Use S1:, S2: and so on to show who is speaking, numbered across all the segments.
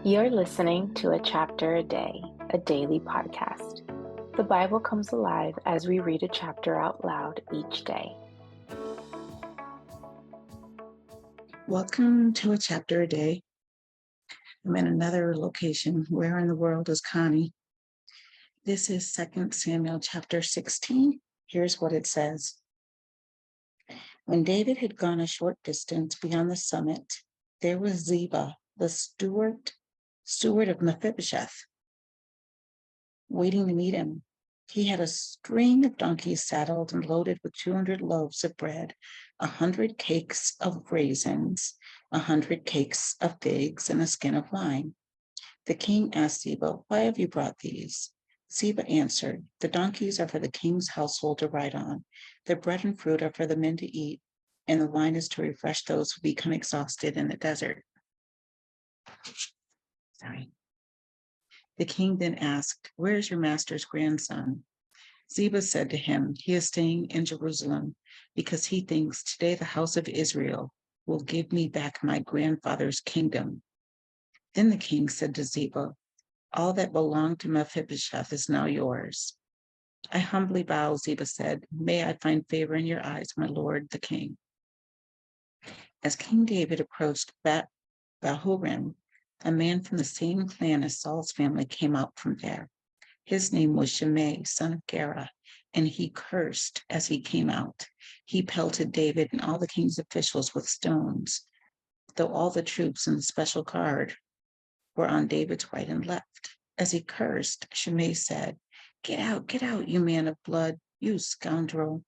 S1: You're listening to A Chapter a Day, a daily podcast. The Bible comes alive as we read a chapter out loud each day.
S2: Welcome to A Chapter a Day. I'm in another location. Where in the world is Connie? This is 2 Samuel chapter 16. Here's what it says. When David had gone a short distance beyond the summit, there was Ziba, the steward of Mephibosheth, waiting to meet him. He had a string of donkeys saddled and loaded with 200 loaves of bread, 100 cakes of raisins, 100 cakes of figs, and a skin of wine. The king asked Ziba, "Why have you brought these?" Ziba answered, "The donkeys are for the king's household to ride on. The bread and fruit are for the men to eat, and the wine is to refresh those who become exhausted in the desert." The king then asked, "Where is your master's grandson?" Ziba said to him, "He is staying in Jerusalem because he thinks today the house of Israel will give me back my grandfather's kingdom." Then the king said to Ziba, "All that belonged to Mephibosheth is now yours." "I humbly bow," Ziba said. "May I find favor in your eyes, my lord the king." As King David approached Bahurim, a man from the same clan as Saul's family came out from there. His name was Shimei, son of Gera, and he cursed as he came out. He pelted David and all the king's officials with stones, though all the troops and the special guard were on David's right and left. As he cursed, Shimei said, get out, you man of blood, you scoundrel.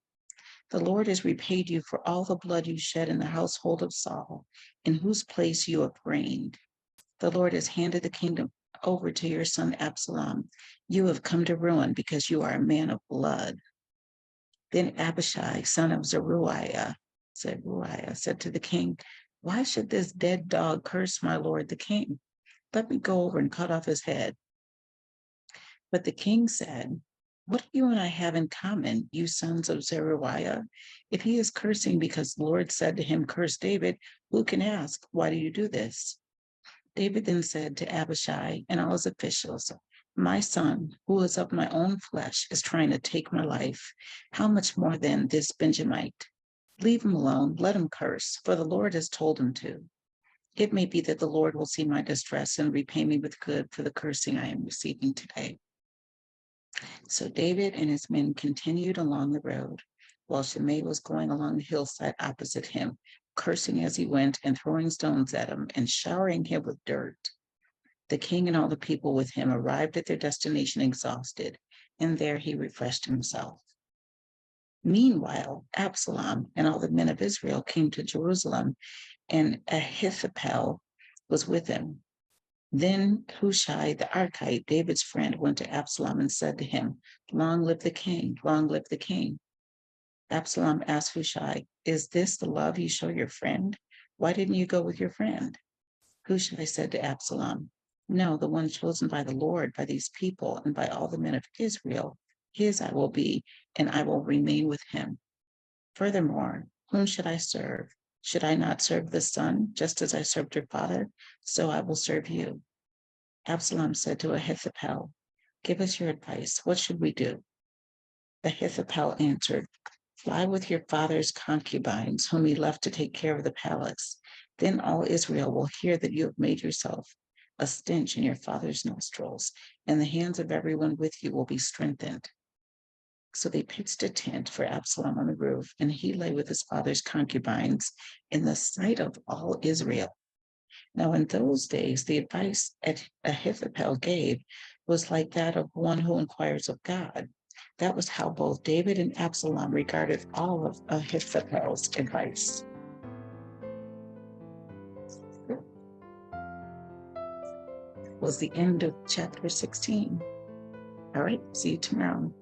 S2: The Lord has repaid you for all the blood you shed in the household of Saul, in whose place you have reigned. The Lord has handed the kingdom over to your son Absalom. You have come to ruin because you are a man of blood." Then Abishai, son of Zeruiah, said to the king, "Why should this dead dog curse my lord the king? Let me go over and cut off his head." But the king said, "What do you and I have in common, you sons of Zeruiah? If he is cursing because the Lord said to him, 'Curse David,' who can ask, 'Why do you do this?'" David then said to Abishai and all his officials, "My son, who is of my own flesh, is trying to take my life. How much more then this Benjamite? Leave him alone, let him curse, for the Lord has told him to. It may be that the Lord will see my distress and repay me with good for the cursing I am receiving today." So David and his men continued along the road, while Shimei was going along the hillside opposite him, cursing as he went and throwing stones at him and showering him with dirt. The king and all the people with him arrived at their destination exhausted, and there he refreshed himself. Meanwhile, Absalom and all the men of Israel came to Jerusalem, and Ahithophel was with him. Then Hushai the Archite, David's friend, went to Absalom and said to him, "Long live the king, long live the king." Absalom asked Hushai, "Is this the love you show your friend? Why didn't you go with your friend?" Hushai said to Absalom, "No, the one chosen by the Lord, by these people, and by all the men of Israel, his I will be, and I will remain with him. Furthermore, whom should I serve? Should I not serve the son, just as I served your father? So I will serve you." Absalom said to Ahithophel, "Give us your advice. What should we do?" Ahithophel answered, "Fly with your father's concubines, whom he left to take care of the palace. Then all Israel will hear that you have made yourself a stench in your father's nostrils, and the hands of everyone with you will be strengthened." So they pitched a tent for Absalom on the roof, and he lay with his father's concubines in the sight of all Israel. Now, in those days, the advice Ahithophel gave was like that of one who inquires of God. That was how both David and Absalom regarded all of Ahithophel's advice. Was the end of chapter 16. All right, see you tomorrow.